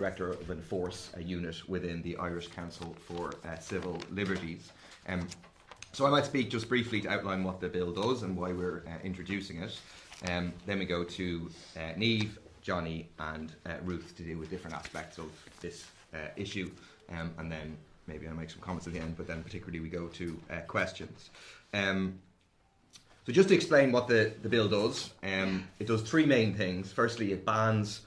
Director of Enforce, a unit within the Irish Council for Civil Liberties. So I might speak just briefly to outline what the bill does and why we're introducing it. Then we go to Niamh, Johnny and Ruth to deal with different aspects of this issue, and then maybe I'll make some comments at the end, but then particularly we go to questions. So just to explain what the bill does, it does three main things. Firstly, it bans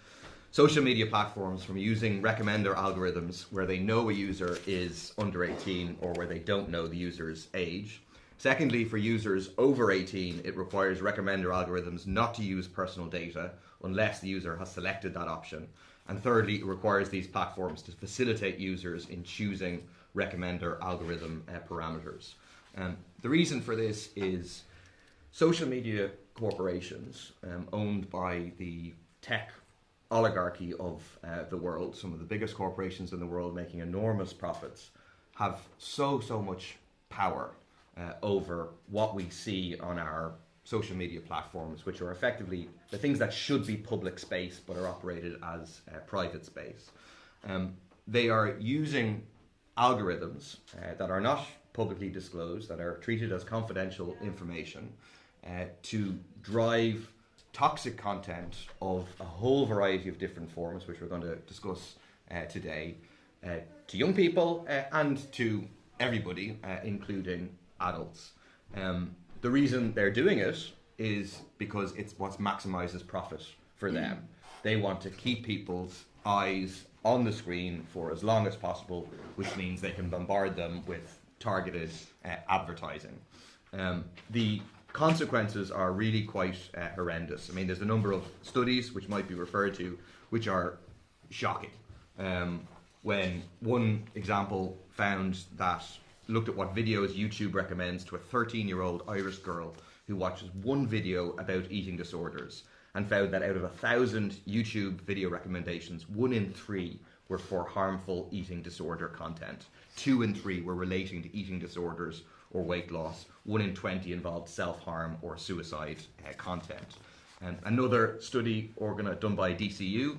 social media platforms from using recommender algorithms where they know a user is under 18 or where they don't know the user's age. Secondly, for users over 18, it requires recommender algorithms not to use personal data unless the user has selected that option. And thirdly, it requires these platforms to facilitate users in choosing recommender algorithm parameters. The reason for this is social media corporations owned by the tech oligarchy of the world, some of the biggest corporations in the world making enormous profits, have so much power over what we see on our social media platforms, which are effectively the things that should be public space but are operated as private space. They are using algorithms that are not publicly disclosed, that are treated as confidential information, to drive toxic content of a whole variety of different forms, which we're going to discuss today, to young people and to everybody, including adults. The reason they're doing it is because it's what maximizes profit for them. They want to keep people's eyes on the screen for as long as possible, which means they can bombard them with targeted advertising. The consequences are really quite horrendous. I mean, there's a number of studies which might be referred to which are shocking. When one example looked at what videos YouTube recommends to a 13-year-old Irish girl who watches one video about eating disorders, and found that out of 1,000 YouTube video recommendations, 1 in 3 were for harmful eating disorder content. 2 in 3 were relating to eating disorders or weight loss. 1 in 20 involved self-harm or suicide content. Another study done by DCU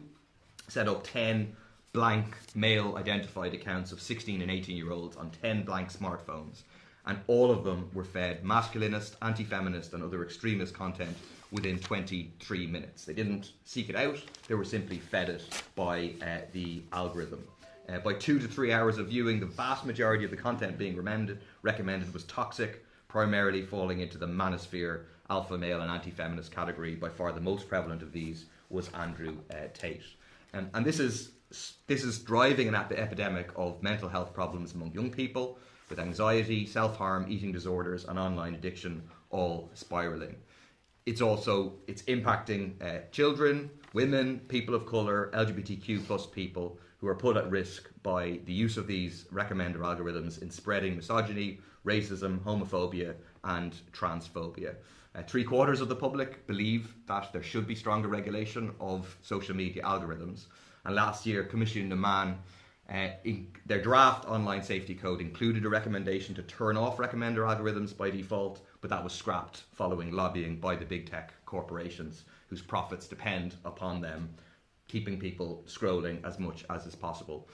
set up 10 blank male identified accounts of 16 and 18-year-olds on 10 blank smartphones, and all of them were fed masculinist, anti-feminist and other extremist content within 23 minutes. They didn't seek it out, they were simply fed it by the algorithm. By 2 to 3 hours of viewing, the vast majority of the content being recommended was toxic, primarily falling into the manosphere, alpha male and anti-feminist category. By far the most prevalent of these was Andrew Tate. And this is driving an epidemic of mental health problems among young people, with anxiety, self-harm, eating disorders and online addiction all spiralling. It's impacting children, women, people of colour, LGBTQ plus people who are put at risk by the use of these recommender algorithms in spreading misogyny, racism, homophobia and transphobia. 3/4 of the public believe that there should be stronger regulation of social media algorithms. And last year, Commission na Man, their draft online safety code included a recommendation to turn off recommender algorithms by default, but that was scrapped following lobbying by the big tech corporations whose profits depend upon them keeping people scrolling as much as is possible.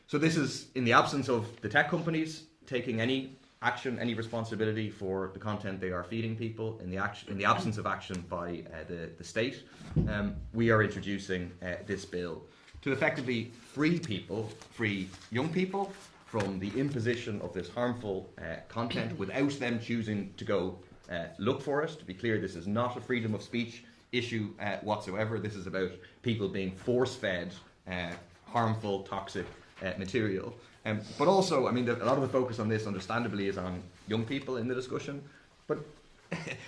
So this is in the absence of the tech companies taking any action, any responsibility for the content they are feeding people, in the absence of action by the state. We are introducing this bill to effectively free young people from the imposition of this harmful content without them choosing to go look for it. To be clear, this is not a freedom of speech issue whatsoever. This is about people being force-fed harmful, toxic material. But also, I mean, a lot of the focus on this, understandably, is on young people in the discussion. But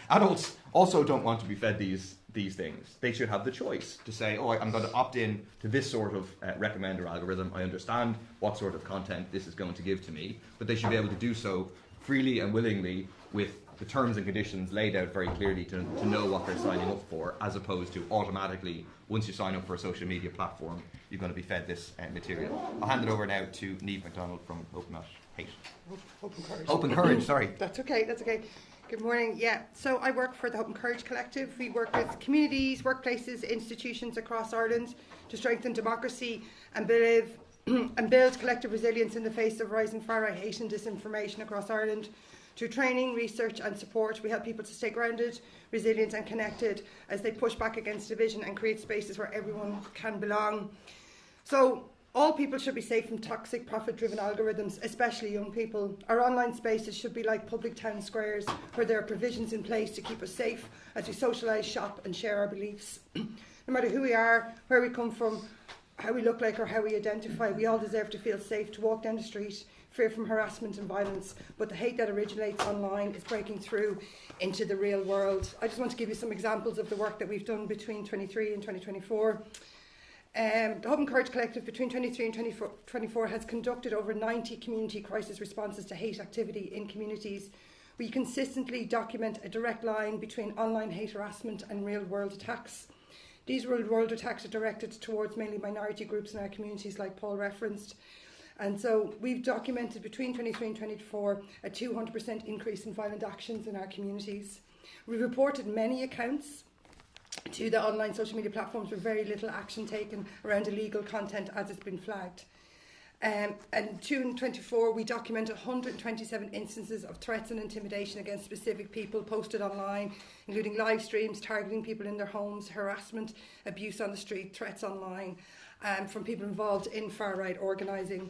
adults also don't want to be fed these things. They should have the choice to say, I'm going to opt in to this sort of recommender algorithm. I understand what sort of content this is going to give to me, but they should be able to do so freely and willingly with the terms and conditions laid out very clearly to know what they're signing up for, as opposed to automatically, once you sign up for a social media platform, you're going to be fed this material. I'll hand it over now to Niamh MacDonald from Open Not Hate. Open Courage. Open Courage, sorry. That's okay. Good morning. Yeah, so I work for the Hope and Courage Collective. We work with communities, workplaces, institutions across Ireland to strengthen democracy and build collective resilience in the face of rising far-right hate and disinformation across Ireland. Through training, research and support, we help people to stay grounded, resilient and connected as they push back against division and create spaces where everyone can belong. So all people should be safe from toxic, profit-driven algorithms, especially young people. Our online spaces should be like public town squares where there are provisions in place to keep us safe as we socialise, shop and share our beliefs. No matter who we are, where we come from, how we look like or how we identify, we all deserve to feel safe to walk down the street, free from harassment and violence. But the hate that originates online is breaking through into the real world. I just want to give you some examples of the work that we've done between 23 and 2024. The Hope and Courage Collective between 23 and 2024 has conducted over 90 community crisis responses to hate activity in communities. We consistently document a direct line between online hate harassment and real world attacks. These real world attacks are directed towards mainly minority groups in our communities, like Paul referenced. And so we've documented between 23 and 24 a 200% increase in violent actions in our communities. We've reported many accounts to the online social media platforms with very little action taken around illegal content as it's been flagged. And in 2024, we documented 127 instances of threats and intimidation against specific people posted online, including live streams targeting people in their homes, harassment, abuse on the street, threats online, from people involved in far-right organising.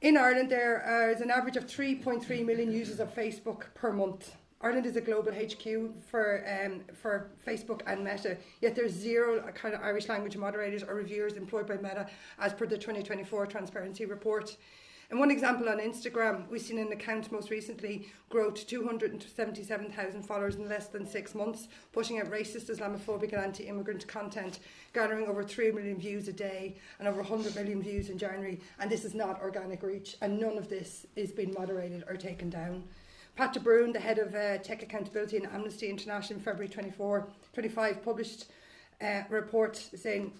In Ireland, there is an average of 3.3 million users of Facebook per month. Ireland is a global HQ for Facebook and Meta, yet there's zero kind of Irish language moderators or reviewers employed by Meta as per the 2024 Transparency Report. And one example on Instagram, we've seen an account most recently grow to 277,000 followers in less than 6 months, pushing out racist, Islamophobic and anti-immigrant content, garnering over 3 million views a day and over 100 million views in January. And this is not organic reach, and none of this is being moderated or taken down. Pat de Bruin, the head of Tech Accountability in Amnesty International in February 25, published a report saying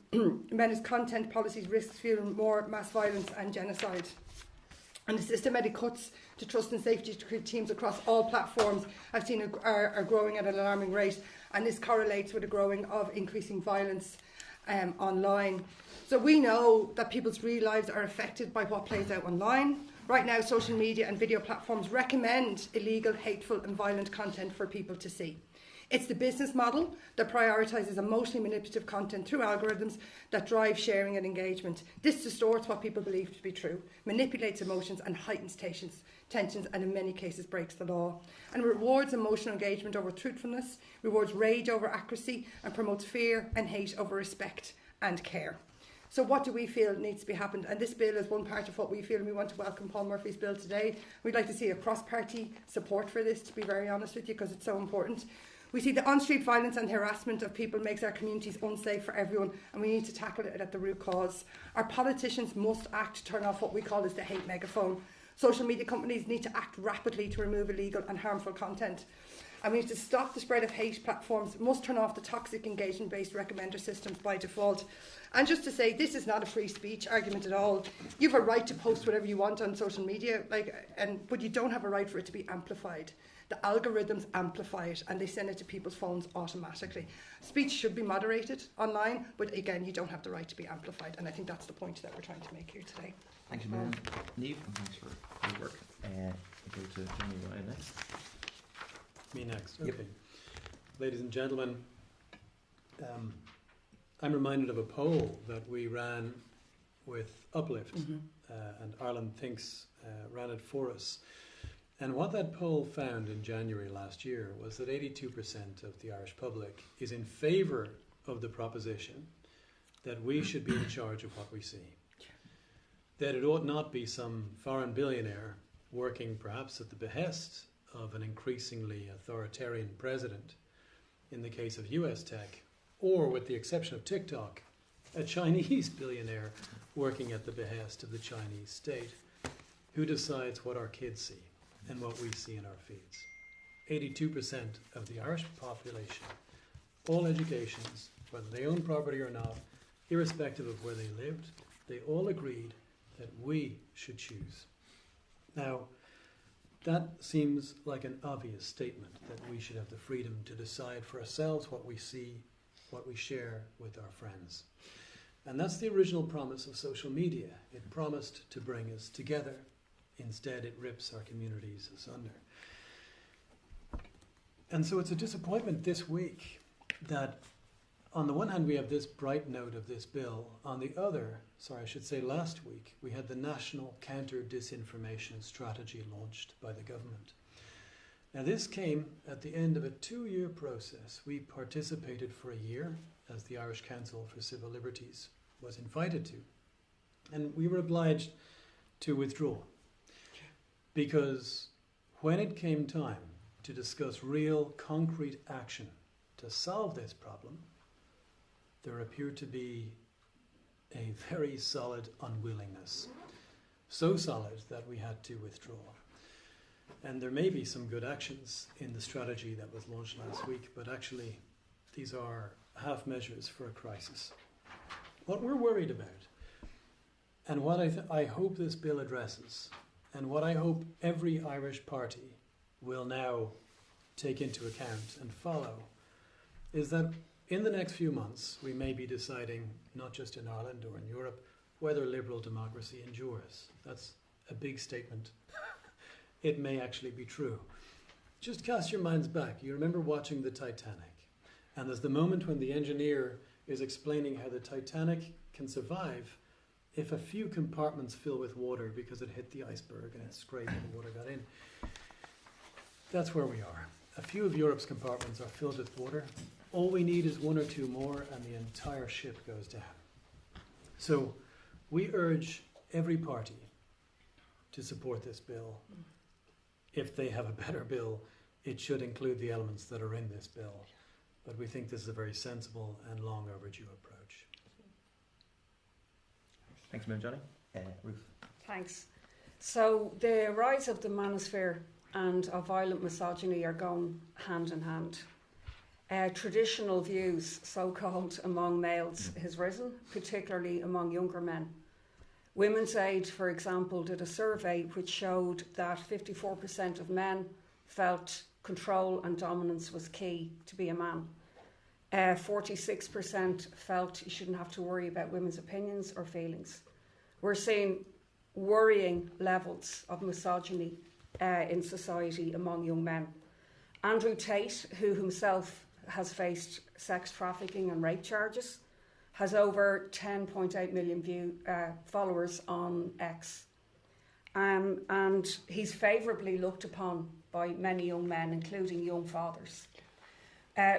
Meta's content policies risk fueling more mass violence and genocide. And the systematic cuts to trust and safety teams across all platforms I've seen are growing at an alarming rate, and this correlates with a growing of increasing violence online. So we know that people's real lives are affected by what plays out online. Right now, social media and video platforms recommend illegal, hateful and violent content for people to see. It's the business model that prioritises emotionally manipulative content through algorithms that drive sharing and engagement. This distorts what people believe to be true, manipulates emotions and heightens tensions, and in many cases breaks the law. And rewards emotional engagement over truthfulness, rewards rage over accuracy, and promotes fear and hate over respect and care. So what do we feel needs to be happened? And this bill is one part of what we feel, and we want to welcome Paul Murphy's bill today. We'd like to see a cross-party support for this, to be very honest with you, because it's so important. We see the on-street violence and harassment of people makes our communities unsafe for everyone, and we need to tackle it at the root cause. Our politicians must act to turn off what we call as the hate megaphone. Social media companies need to act rapidly to remove illegal and harmful content. And we need to stop the spread of hate. Platforms must turn off the toxic engagement-based recommender systems by default. And just to say, this is not a free speech argument at all. You have a right to post whatever you want on social media, but you don't have a right for it to be amplified. The algorithms amplify it and they send it to people's phones automatically. Speech should be moderated online, but again, you don't have the right to be amplified. And I think that's the point that we're trying to make here today. Thank you, Niamh, and thanks for your work. We'll go to Johnny Ryan next. Me next, okay. Yep. Ladies and gentlemen, I'm reminded of a poll that we ran with Uplift, and Ireland Thinks ran it for us. And what that poll found in January last year was that 82% of the Irish public is in favour of the proposition that we should be in charge of what we see. That it ought not be some foreign billionaire working perhaps at the behest of an increasingly authoritarian president, in the case of US tech, or with the exception of TikTok, a Chinese billionaire working at the behest of the Chinese state, who decides what our kids see and what we see in our feeds. 82% of the Irish population, all educations, whether they own property or not, irrespective of where they lived, they all agreed that we should choose. Now, That seems like an obvious statement, that we should have the freedom to decide for ourselves what we see, what we share with our friends. And that's the original promise of social media. It promised to bring us together. Instead, it rips our communities asunder. And so it's a disappointment this week that on the one hand we have this bright note of this bill. On the other, last week, we had the National Counter-Disinformation Strategy launched by the government. Now this came at the end of a 2-year process. We participated for a year as the Irish Council for Civil Liberties was invited to. And we were obliged to withdraw because when it came time to discuss real concrete action to solve this problem, there appeared to be a very solid unwillingness. So solid that we had to withdraw. And there may be some good actions in the strategy that was launched last week, but actually these are half measures for a crisis. What we're worried about, and what I hope this bill addresses, and what I hope every Irish party will now take into account and follow, is that in the next few months we may be deciding, not just in Ireland or in Europe, whether liberal democracy endures. That's a big statement. It may actually be true. Just cast your minds back. You remember watching the Titanic, and there's the moment when the engineer is explaining how the Titanic can survive if a few compartments fill with water because it hit the iceberg and it scraped and the water got in. That's where we are. A few of Europe's compartments are filled with water. All we need is 1 or 2 more and the entire ship goes down. So we urge every party to support this bill. If they have a better bill, it should include the elements that are in this bill. But we think this is a very sensible and long overdue approach. Thanks, Mary Johnny. Ruth. Thanks. So the rise of the manosphere and of violent misogyny are going hand in hand. Traditional views, so-called among males, has risen, particularly among younger men. Women's Aid, for example, did a survey which showed that 54% of men felt control and dominance was key to be a man. 46% felt you shouldn't have to worry about women's opinions or feelings. We're seeing worrying levels of misogyny in society among young men. Andrew Tate, who himself has faced sex trafficking and rape charges, has over 10.8 million followers on X. And he's favourably looked upon by many young men, including young fathers.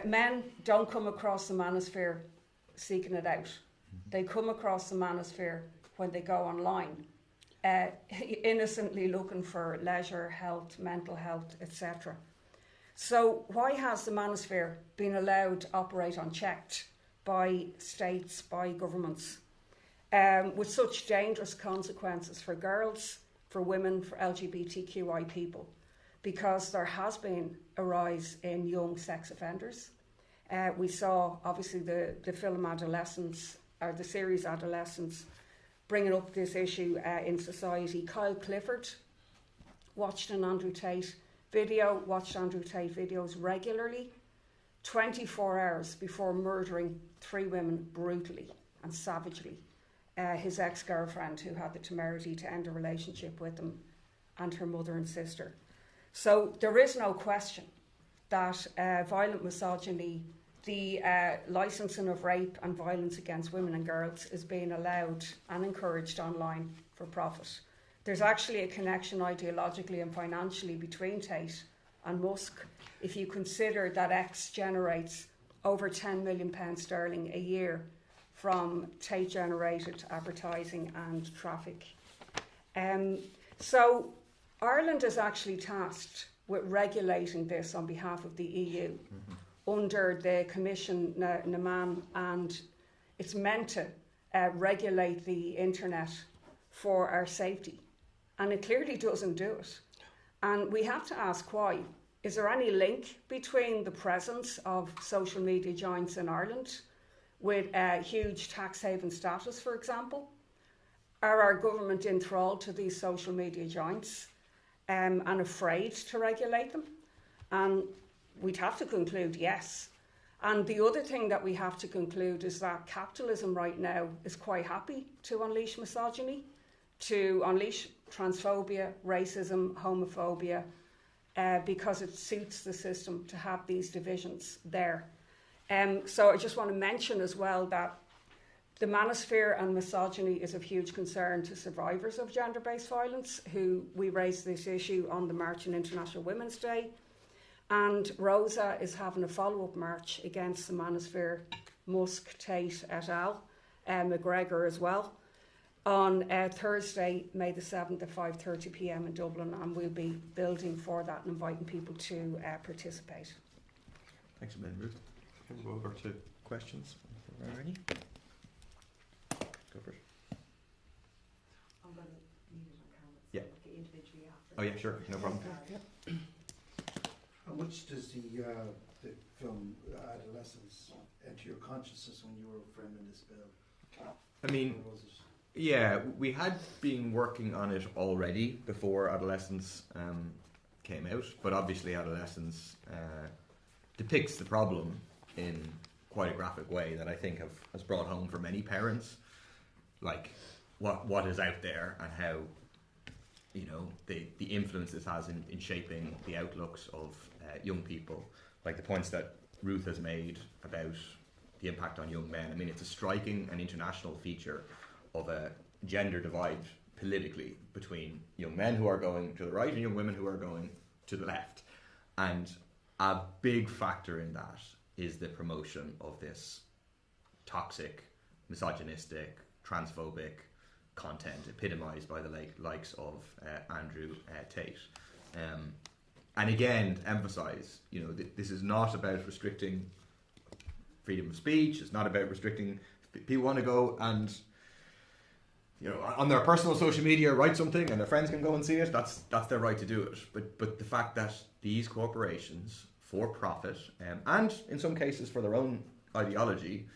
Men don't come across the manosphere seeking it out. They come across the manosphere when they go online, innocently looking for leisure, health, mental health, etc. So why has the manosphere been allowed to operate unchecked by states, by governments, with such dangerous consequences for girls, for women, for LGBTQI people? Because there has been a rise in young sex offenders. We saw, obviously, the film Adolescence, or the series Adolescence, bringing up this issue in society. Kyle Clifford watched an Andrew Tate video, watched Andrew Tate videos regularly, 24 hours before murdering 3 women brutally and savagely. His ex-girlfriend, who had the temerity to end a relationship with him, and her mother and sister. So there is no question that violent misogyny, the licensing of rape and violence against women and girls, is being allowed and encouraged online for profit. There's actually a connection ideologically and financially between Tate and Musk, if you consider that X generates over £10 million sterling a year from Tate-generated advertising and traffic. So Ireland is actually tasked with regulating this on behalf of the EU under the Commission NAMAN, and it's meant to regulate the internet for our safety. And it clearly doesn't do it. And we have to ask why. Is there any link between the presence of social media giants in Ireland with a huge tax haven status, for example? Are our government enthralled to these social media giants? and afraid to regulate them. And we'd have to conclude yes. And the other thing that we have to conclude is that capitalism right now is quite happy to unleash misogyny, to unleash transphobia, racism, homophobia, because it suits the system to have these divisions there. So I just want to mention as well that the manosphere and misogyny is of huge concern to survivors of gender-based violence, who we raised this issue on the March on International Women's Day. And Rosa is having a follow-up march against the manosphere, Musk, Tate et al., McGregor as well, on Thursday, May the 7th at 5:30 p.m. in Dublin, and we'll be building for that and inviting people to participate. Thanks a million, Ruth. We'll go over to questions. Are there any? Go for it. I'm going to leave it on camera. Yeah. Individually after. Oh yeah, sure, no problem. How much does the film Adolescence enter your consciousness when you were framing this bill? I mean, Or was it? yeah, we had been working on it already before Adolescence came out, but obviously Adolescence depicts the problem in quite a graphic way that I think has brought home for many parents, like what is out there and how, you know, the influence this has in shaping the outlooks of young people, like the points that Ruth has made about the impact on young men. I mean, it's a striking and international feature of a gender divide politically between young men who are going to the right and young women who are going to the left. And a big factor in that is the promotion of this toxic, misogynistic, transphobic content epitomised by the likes of Andrew Tate. And again, to emphasise, you know, this is not about restricting freedom of speech. It's not about restricting. People want to go and, you know, on their personal social media write something and their friends can go and see it. That's their right to do it. But the fact that these corporations, for profit, and in some cases for their own ideology,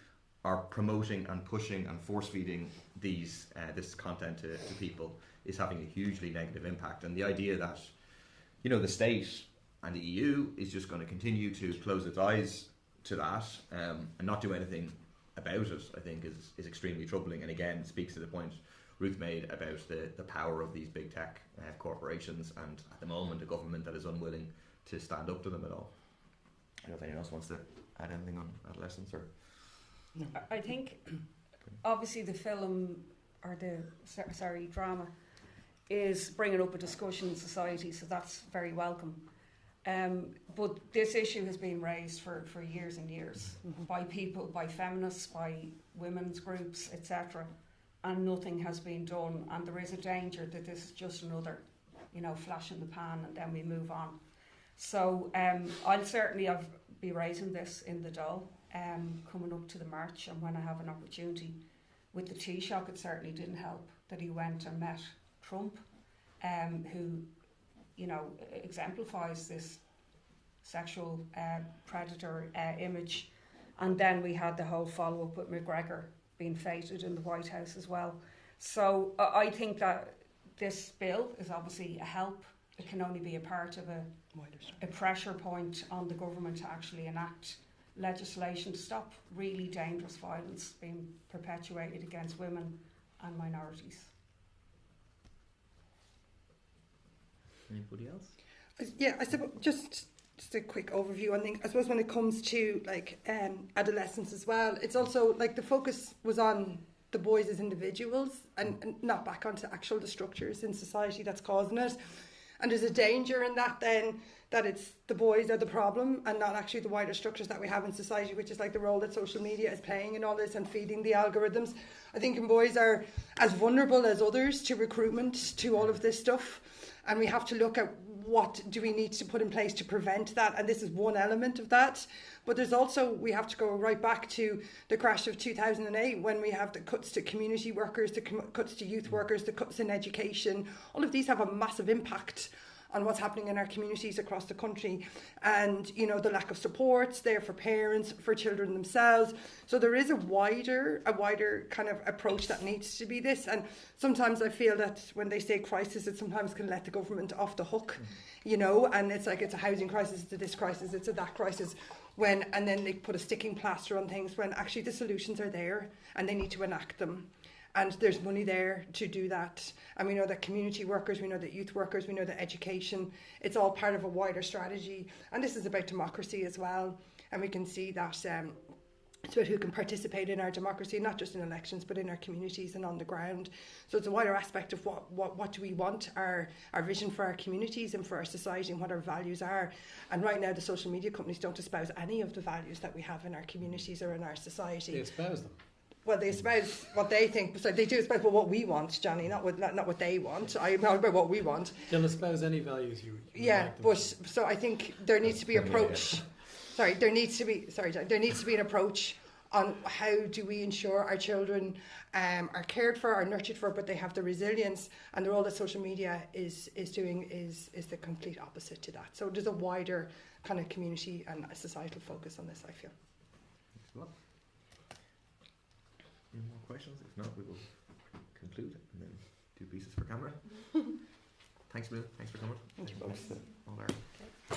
are promoting and pushing and force feeding this content to people is having a hugely negative impact. And the idea that, you know, the state and the EU is just going to continue to close its eyes to that and not do anything about it, I think is extremely troubling, and again speaks to the point Ruth made about the power of these big tech corporations, and at the moment a government that is unwilling to stand up to them at all. I don't know if anyone else wants to add anything on Adolescence or... No. I think obviously the film, or the drama, is bringing up a discussion in society, so that's very welcome. But this issue has been raised for years and years by people, by feminists, by women's groups, etc., and nothing has been done. And there is a danger that this is just another, you know, flash in the pan, and then we move on. So I'll certainly be raising this in the Dáil coming up to the march, and when I have an opportunity. With the Taoiseach, it certainly didn't help that he went and met Trump, who, you know, exemplifies this sexual predator image. And then we had the whole follow-up with McGregor being feted in the White House as well. So I think that this bill is obviously a help. It can only be a part of a pressure point on the government to actually enact legislation to stop really dangerous violence being perpetuated against women and minorities. Anybody else? Yeah, I suppose just a quick overview. I suppose when it comes to like adolescence as well, it's also like the focus was on the boys as individuals and not back onto actual the structures in society that's causing it. And there's a danger in that then, that it's the boys are the problem and not actually the wider structures that we have in society, which is like the role that social media is playing in all this and feeding the algorithms. I think boys are as vulnerable as others to recruitment, to all of this stuff. And we have to look at what do we need to put in place to prevent that. And this is one element of that. But there's also, we have to go right back to the crash of 2008 when we have the cuts to community workers, the cuts to youth workers, the cuts in education. All of these have a massive impact on what's happening in our communities across the country, and you know, the lack of supports there for parents, for children themselves. So there is a wider kind of approach that needs to be this. And sometimes I feel that when they say crisis, it sometimes can let the government off the hook, you know, and it's like it's a housing crisis, it's a this crisis, it's a that crisis. And then they put a sticking plaster on things when actually the solutions are there and they need to enact them. And there's money there to do that. And we know that community workers, we know that youth workers, we know that education, it's all part of a wider strategy. And this is about democracy as well. And we can see that it's about who can participate in our democracy, not just in elections, but in our communities and on the ground. So it's a wider aspect of what do we want, our vision for our communities and for our society, and what our values are. And right now the social media companies don't espouse any of the values that we have in our communities or in our society. They espouse them. Well, they espouse what they think. So they do espouse what we want, Johnny, not what they want. I'm not about what we want. They'll espouse any values you Yeah, like them but to. so I think there needs to be approach. Sorry, there needs to be an approach on how do we ensure our children are cared for, are nurtured for, but they have the resilience. And the role that social media is doing is the complete opposite to that. So there's a wider kind of community and societal focus on this, I feel. Any more questions? If not, we will conclude and then do pieces for camera. Thanks, Lou. Thanks for coming. Thank you both.